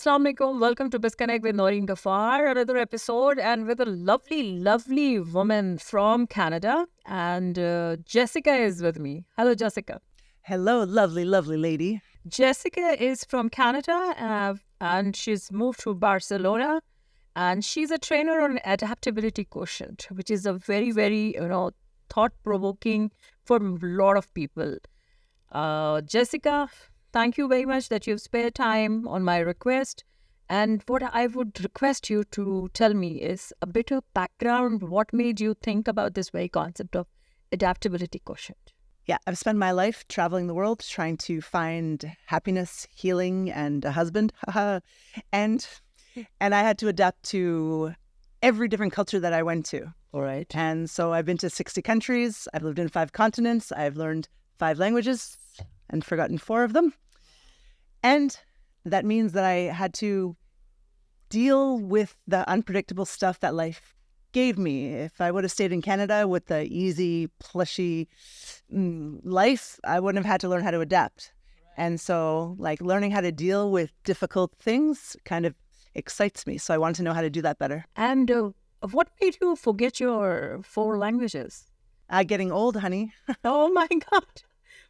Assalamu alaikum. Welcome to BizConnect with Naureen Ghaffar, another episode, and with a lovely, lovely woman from Canada. And Jessica is with me. Hello, Jessica. Hello, lovely, lovely lady. Jessica is from Canada and she's moved to Barcelona. And she's a trainer on Adaptability Quotient, which is a very, very, thought-provoking for a lot of people. Jessica, thank you very much that you've spared time on my request. And what I would request you to tell me is a bit of background. What made you think about this very concept of adaptability quotient? Yeah, I've spent my life traveling the world trying to find happiness, healing, and a husband. and I had to adapt to every different culture that I went to. All right. And so I've been to 60 countries. I've lived in 5 continents. I've learned 5 languages and forgotten 4 of them. And that means that I had to deal with the unpredictable stuff that life gave me. If I would have stayed in Canada with the easy, plushy life, I wouldn't have had to learn how to adapt. And so, learning how to deal with difficult things kind of excites me. So I wanted to know how to do that better. And what made you forget your 4 languages? Getting old, honey. Oh my God.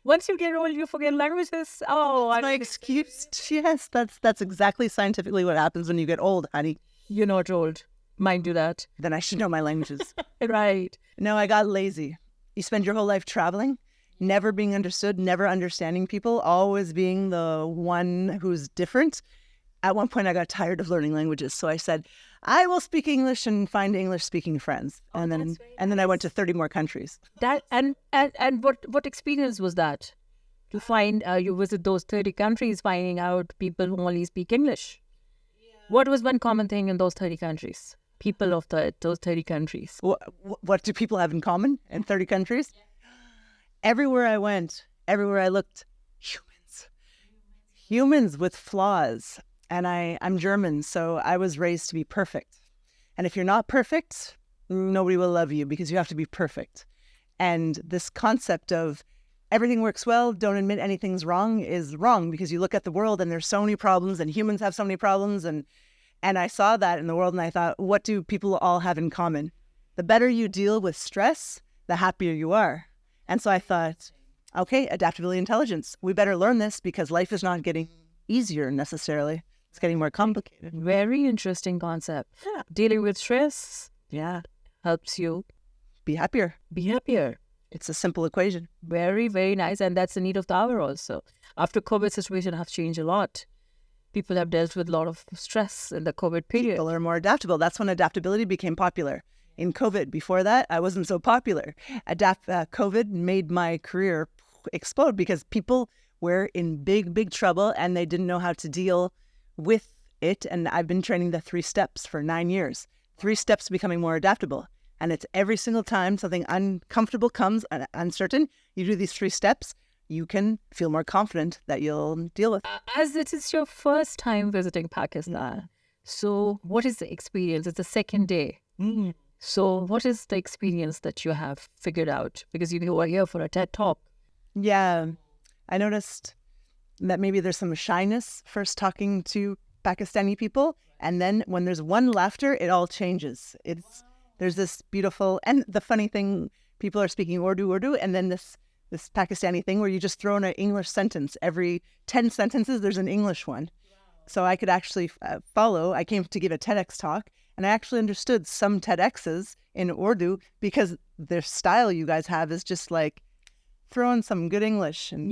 Once you get old, you forget languages. Oh, that's my excuse. Yes, that's exactly scientifically what happens when you get old, honey. You're not old. Mind you that. Then I should know my languages. Right. No, I got lazy. You spend your whole life traveling, never being understood, never understanding people, always being the one who's different. At one point, I got tired of learning languages. So I said, I will speak English and find English-speaking friends. And then I went to 30 more countries. That and what experience was that? To find you visit those 30 countries, finding out people who only speak English. Yeah. What was one common thing in those 30 countries? People of those 30 countries. What do people have in common in 30 countries? Yeah. Everywhere I went, everywhere I looked, humans with flaws. And I'm German, so I was raised to be perfect. And if you're not perfect, nobody will love you because you have to be perfect. And this concept of everything works well, don't admit anything's wrong is wrong because you look at the world and there's so many problems and humans have so many problems. And I saw that in the world and I thought, what do people all have in common? The better you deal with stress, the happier you are. And so I thought, okay, adaptability intelligence. We better learn this because life is not getting easier necessarily. It's getting more complicated. Very interesting concept. Yeah. Dealing with stress, helps you be happier. Be happier. It's a simple equation. Very, very nice. And that's the need of the hour also. After COVID situation has changed a lot. People have dealt with a lot of stress in the COVID period. People are more adaptable. That's when adaptability became popular. In COVID, before that, I wasn't so popular. COVID made my career explode because people were in big, big trouble and they didn't know how to deal with it. And I've been training the 3 steps for 9 years. 3 steps to becoming more adaptable. And it's every single time something uncomfortable comes, uncertain, you do these 3 steps, you can feel more confident that you'll deal with. As it is your first time visiting Pakistan, so what is the experience? It's the second day. So what is the experience that you have figured out? Because you were here for a TED Talk. Yeah, I noticed that maybe there's some shyness first talking to Pakistani people. And then when there's one laughter, it all changes. There's this beautiful, and the funny thing, people are speaking Urdu, and then this Pakistani thing where you just throw in an English sentence. Every 10 sentences, there's an English one. So I could actually follow. I came to give a TEDx talk, and I actually understood some TEDx's in Urdu because their style you guys have is just throw in some good English. And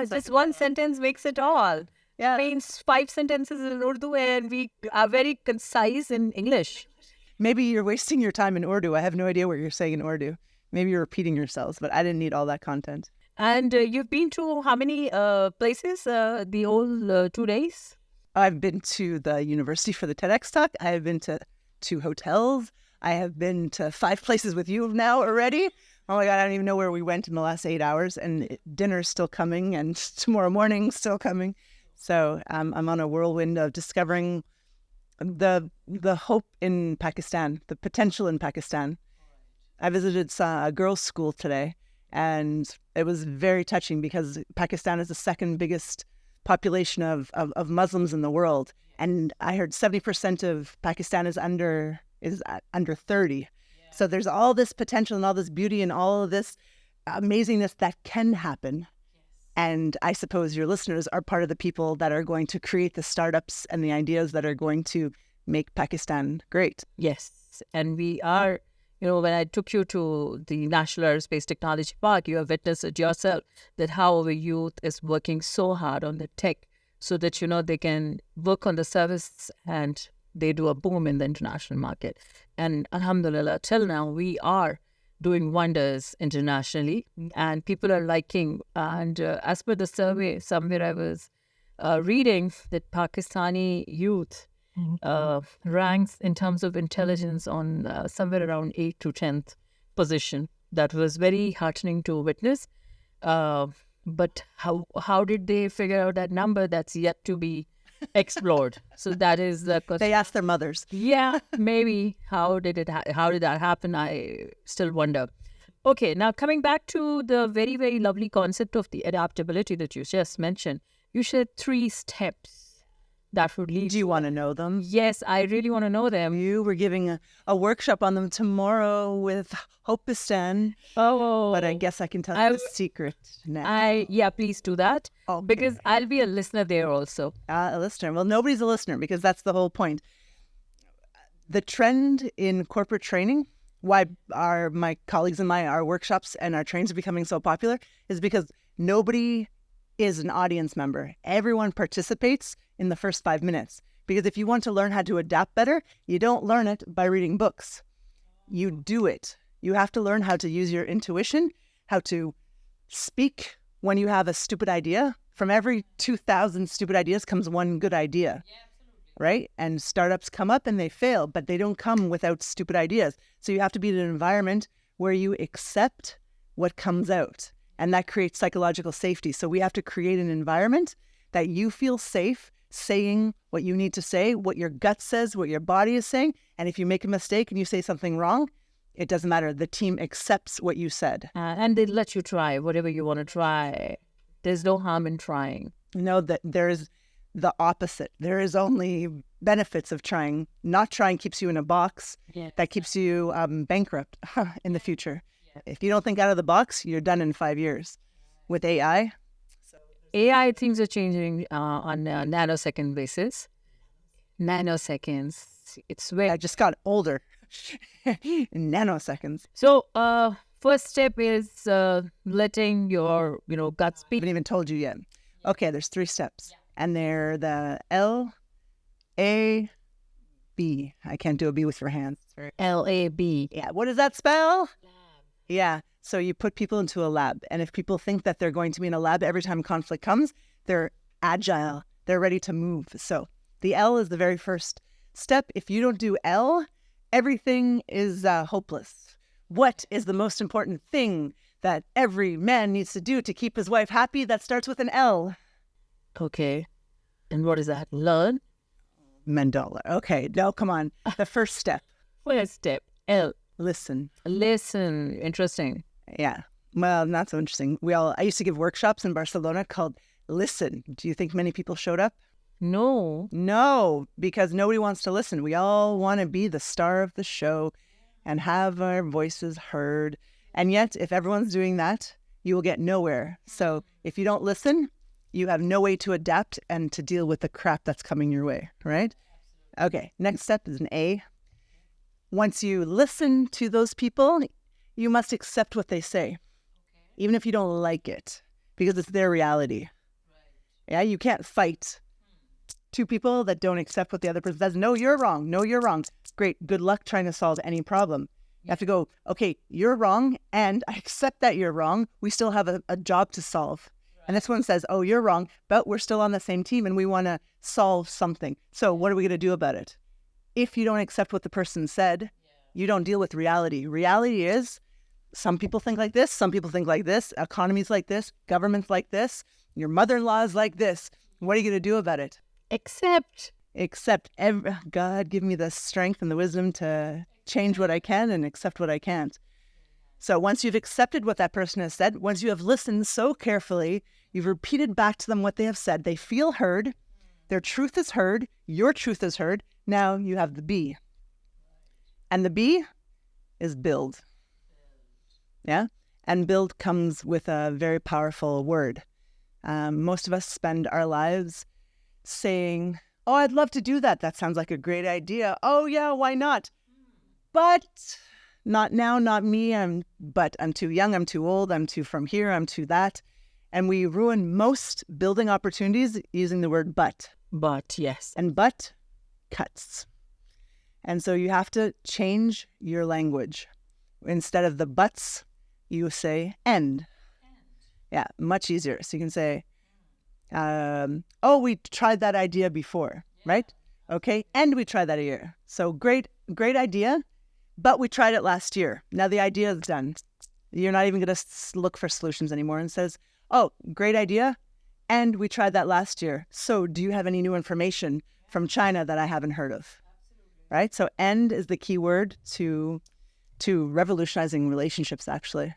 just one sentence makes it all. Yeah. Means 5 sentences in Urdu and we are very concise in English. Maybe you're wasting your time in Urdu. I have no idea what you're saying in Urdu. Maybe you're repeating yourselves, but I didn't need all that content. And you've been to how many places the whole 2 days? I've been to the university for the TEDx talk. I have been to 2 hotels. I have been to 5 places with you now already. Oh my God, I don't even know where we went in the last 8 hours, and dinner's still coming, and tomorrow morning's still coming. So I'm on a whirlwind of discovering the hope in Pakistan, the potential in Pakistan. I visited a girls' school today, and it was very touching because Pakistan is the second biggest population of Muslims in the world. And I heard 70% of Pakistan is under 30. So there's all this potential and all this beauty and all of this amazingness that can happen. And I suppose your listeners are part of the people that are going to create the startups and the ideas that are going to make Pakistan great. Yes. And we are, when I took you to the National Aerospace Technology Park, you have witnessed it yourself that how our youth is working so hard on the tech so that, they can work on the service and they do a boom in the international market. And alhamdulillah, till now, we are doing wonders internationally and people are liking. And as per the survey, somewhere I was reading that Pakistani youth ranks in terms of intelligence on somewhere around 8th to 10th position. That was very heartening to witness. But how did they figure out that number? That's yet to be explored. So that is the question. They asked their mothers. Yeah, maybe. How did that happen? I still wonder. Okay, now coming back to the very, very lovely concept of the adaptability that you just mentioned. You said 3 steps that would lead. Do you want to know them? Yes, I really want to know them. You were giving a workshop on them tomorrow with Hopistan. Oh. But I guess I can tell you the secret now. Please do that. Okay. Because I'll be a listener there also. A listener. Well, nobody's a listener because that's the whole point. The trend in corporate training, why my colleagues and our workshops and our trainings are becoming so popular, is because nobody is an audience member. Everyone participates in the first 5 minutes. Because if you want to learn how to adapt better, you don't learn it by reading books. You do it. You have to learn how to use your intuition, how to speak when you have a stupid idea. From every 2,000 stupid ideas comes one good idea, right? And startups come up and they fail, but they don't come without stupid ideas. So you have to be in an environment where you accept what comes out. And that creates psychological safety. So we have to create an environment that you feel safe saying what you need to say, what your gut says, what your body is saying. And if you make a mistake and you say something wrong, it doesn't matter. The team accepts what you said. And they let you try whatever you want to try. There's no harm in trying. No, that there is the opposite. There is only benefits of trying. Not trying keeps you in a box. Yes. That keeps you bankrupt in the future. Yes. If you don't think out of the box, you're done in 5 years. With AI, things are changing on a nanosecond basis. Nanoseconds. It's where I just got older. Nanoseconds. So, first step is letting your, gut speak. I haven't even told you yet. Okay, there's 3 steps. And they're the L, A, B. I can't do a B with your hands. LAB. Yeah, what does that spell? Lab. Yeah, so you put people into a lab. And if people think that they're going to be in a lab every time conflict comes, they're agile. They're ready to move. So the L is the very first step. If you don't do L, everything is hopeless. What is the most important thing that every man needs to do to keep his wife happy? That starts with an L. Okay. And what is that? Learn? Mandala. Okay. No, come on. The first step. First step. L. Listen. Listen. Interesting. Yeah. Well, not so interesting. I used to give workshops in Barcelona called Listen. Do you think many people showed up? No, because nobody wants to listen. We all want to be the star of the show and have our voices heard. And yet, if everyone's doing that, you will get nowhere. So if you don't listen, you have no way to adapt and to deal with the crap that's coming your way, right? Okay, next step is an A. Once you listen to those people, you must accept what they say, even if you don't like it, because it's their reality. Yeah, you can't fight 2 people that don't accept what the other person says. No, you're wrong. No, you're wrong. Great. Good luck trying to solve any problem. You have to go, okay, you're wrong, and I accept that you're wrong. We still have a job to solve. And this one says, oh, you're wrong, but we're still on the same team and we want to solve something. So what are we going to do about it? If you don't accept what the person said, you don't deal with reality. Reality is some people think like this, some people think like this, economies like this, governments like this, your mother-in-law is like this. What are you going to do about it? Accept. God, give me the strength and the wisdom to change what I can and accept what I can't. So once you've accepted what that person has said, once you have listened so carefully, You've repeated back to them what they have said. They feel heard. Their truth is heard. Your truth is heard. Now you have the B. And the B is build. Yeah? And build comes with a very powerful word. Most of us spend our lives saying, oh, I'd love to do that. That sounds like a great idea. Oh, yeah, why not? But not now, not me. But I'm too young, I'm too old, I'm too from here, I'm too that. And we ruin most building opportunities using the word but. But, yes. And but cuts. And so you have to change your language. Instead of the buts, you say and. Yeah, much easier. So you can say, oh, we tried that idea before, right? Okay, and we tried that a year. So great idea, but we tried it last year. Now the idea is done. You're not even going to look for solutions anymore, and says, oh, great idea, and we tried that last year. So do you have any new information from China that I haven't heard of? Right? So and is the key word to revolutionizing relationships, actually.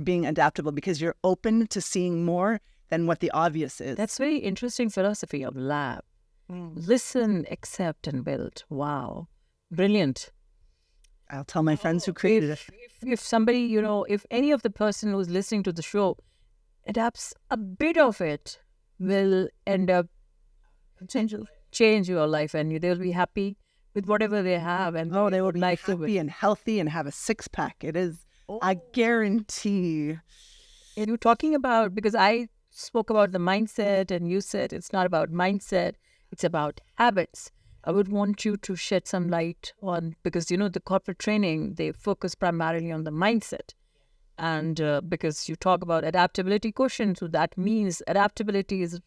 Being adaptable, because you're open to seeing more than what the obvious is. That's very interesting philosophy of lab. Listen, accept, and build. Wow. Brilliant. I'll tell my friends who created it. If somebody, if any of the person who's listening to the show adapts a bit of it, will end up change your life, and they'll be happy with whatever they have. And they will be happy and healthy and have a six-pack. It is a guarantee. You're talking about, because I spoke about the mindset and you said it's not about mindset, it's about habits. I would want you to shed some light on, because, the corporate training, they focus primarily on the mindset. And because you talk about adaptability quotient, so that means adaptability is,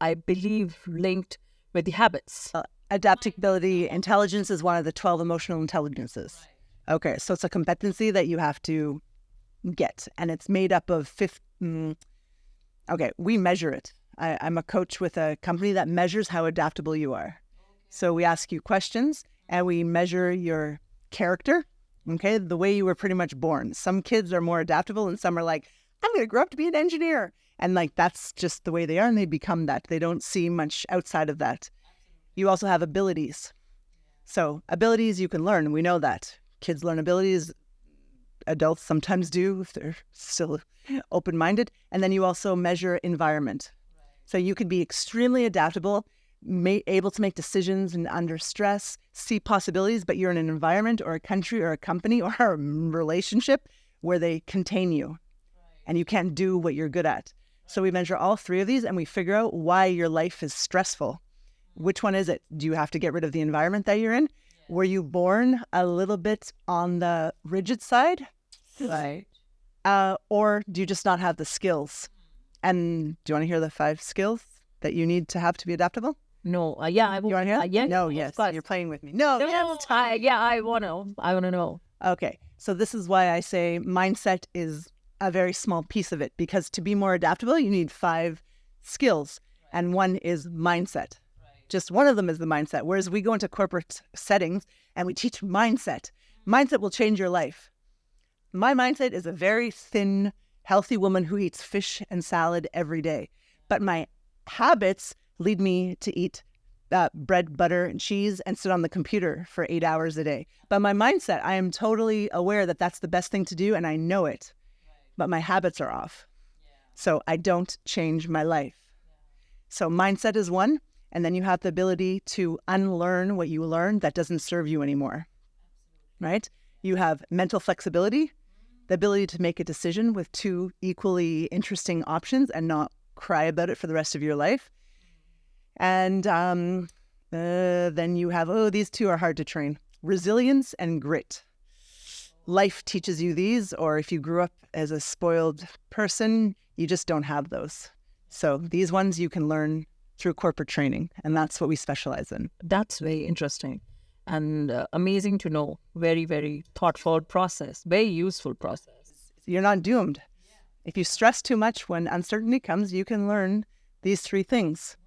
I believe, linked with the habits. Adaptability intelligence is one of the 12 emotional intelligences. Okay, so it's a competency that you have to get, and it's made up of we measure it. I'm a coach with a company that measures how adaptable you are. So we ask you questions, and we measure your character, okay, the way you were pretty much born. Some kids are more adaptable, and some are like, I'm going to grow up to be an engineer. And that's just the way they are, and they become that. They don't see much outside of that. You also have abilities. So abilities you can learn, we know that. Kids learn abilities, adults sometimes do if they're still open-minded. And then you also measure environment. So you can be extremely adaptable, able to make decisions and under stress, see possibilities, but you're in an environment or a country or a company or a relationship where they contain you and you can't do what you're good at. So we measure all three of these and we figure out why your life is stressful. Which one is it? Do you have to get rid of the environment that you're in? Were you born a little bit on the rigid side? Right. Or do you just not have the skills? And do you want to hear the 5 skills that you need to have to be adaptable? No. I You want to hear? yeah. No, yes. You're playing with me. No, yes. I want to know. Okay. So this is why I say mindset is a very small piece of it, because to be more adaptable, you need 5 skills. And one is mindset. Just one of them is the mindset. Whereas we go into corporate settings and we teach mindset. Mindset will change your life. My mindset is a very thin, healthy woman who eats fish and salad every day. But my habits lead me to eat bread, butter, and cheese and sit on the computer for 8 hours a day. But my mindset, I am totally aware that that's the best thing to do, and I know it. But my habits are off. So I don't change my life. So mindset is one. And then you have the ability to unlearn what you learned that doesn't serve you anymore, right? You have mental flexibility, the ability to make a decision with 2 equally interesting options and not cry about it for the rest of your life. And then you have, these 2 are hard to train. Resilience and grit. Life teaches you these, or if you grew up as a spoiled person, you just don't have those. So these ones you can learn through corporate training, and that's what we specialize in. That's very interesting and amazing to know. Very, very thoughtful process, very useful process. You're not doomed. If you stress too much when uncertainty comes, you can learn these 3 things.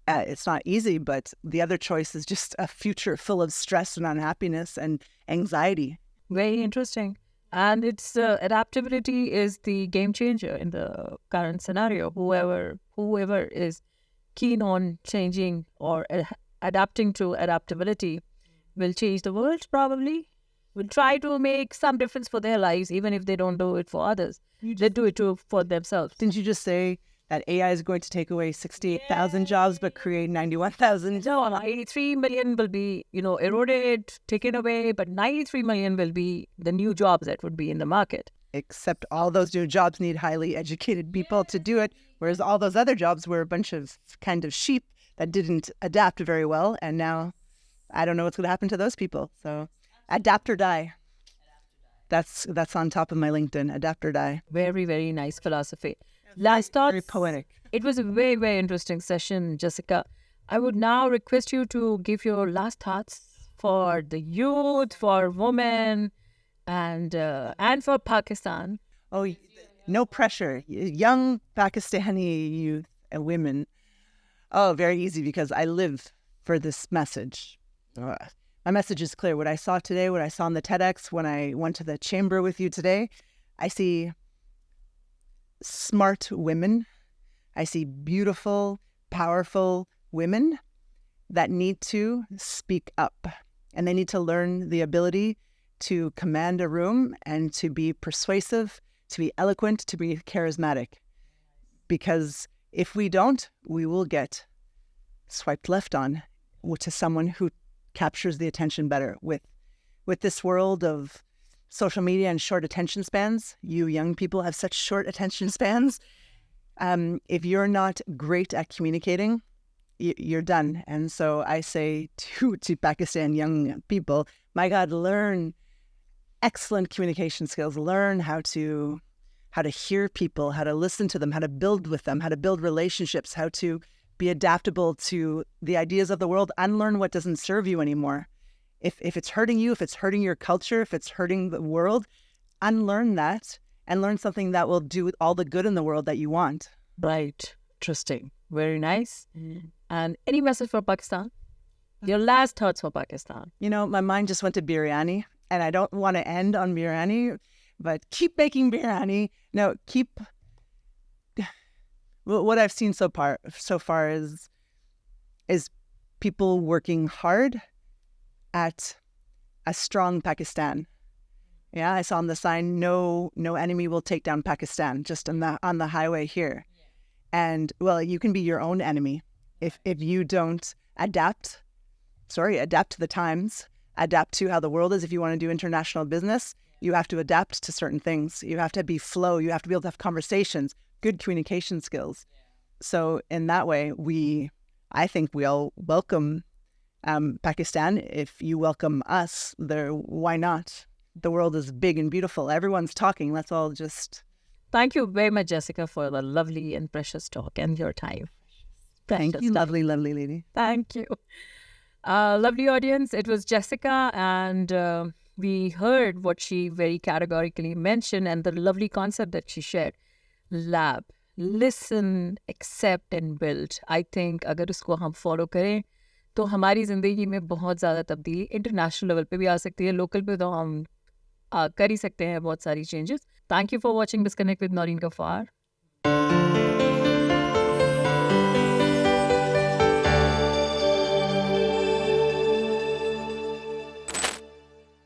It's not easy, but the other choice is just a future full of stress and unhappiness and anxiety. Very interesting. And it's adaptability is the game changer in the current scenario. Whoever is keen on changing or adapting to adaptability will change the world probably. Will try to make some difference for their lives, even if they don't do it for others. They do it for themselves. Didn't you just say that AI is going to take away 68,000 jobs but create 91,000? No, 83 million will be, eroded, taken away, but 93 million will be the new jobs that would be in the market. Except all those new jobs need highly educated people to do it, whereas all those other jobs were a bunch of kind of sheep that didn't adapt very well. And now I don't know what's going to happen to those people. So adapt or die. That's on top of my LinkedIn, adapt or die. Very, very nice philosophy. Last thoughts. Very poetic. It was a very, very interesting session, Jessica. I would now request you to give your last thoughts for the youth, for women, and for Pakistan. Oh, no pressure. Young Pakistani youth and women. Oh, very easy because I live for this message. My message is clear. What I saw today, what I saw in the TEDx, when I went to the chamber with you today, I see smart women. I see beautiful, powerful women that need to speak up, and they need to learn the ability to command a room and to be persuasive, to be eloquent, to be charismatic. Because if we don't, we will get swiped left on to someone who captures the attention better. With this world of social media and short attention spans, you young people have such short attention spans. If you're not great at communicating, you're done. And so I say to Pakistan young people, my God, learn excellent communication skills. Learn how to hear people, how to listen to them, how to build with them, how to build relationships, how to be adaptable to the ideas of the world. Unlearn what doesn't serve you anymore. If it's hurting you, if it's hurting your culture, if it's hurting the world, unlearn that and learn something that will do all the good in the world that you want. Right. Interesting. Very nice. And any message for Pakistan? Your last thoughts for Pakistan? My mind just went to biryani, and I don't want to end on biryani, but keep making biryani. No, keep... What I've seen so far is people working hard at a strong Pakistan. Yeah, I saw on the sign, no enemy will take down Pakistan, just on the highway here. And well, you can be your own enemy if you don't adapt to the times, adapt to how the world is. If you want to do international business, you have to adapt to certain things. You have to be flow. You have to be able to have conversations, good communication skills. So in that way, I think we all welcome Pakistan. If you welcome us, why not? The world is big and beautiful. Everyone's talking. Let's all just... Thank you very much, Jessica, for the lovely and precious talk and your time. Thank you, lovely, lovely lady. Thank you. Lovely audience, it was Jessica, and we heard what she very categorically mentioned and the lovely concept that she shared. Lab, listen, accept and build. I think अगर उसको हम follow करें तो हमारी ज़िंदगी में बहुत ज़्यादा तब्दीली इंटरनेशनल लेवल पे भी आ सकती है, लोकल पे तो हम कर ही सकते हैं बहुत सारी changes. Thank you for watching BizConnect with Naureen Ghaffar.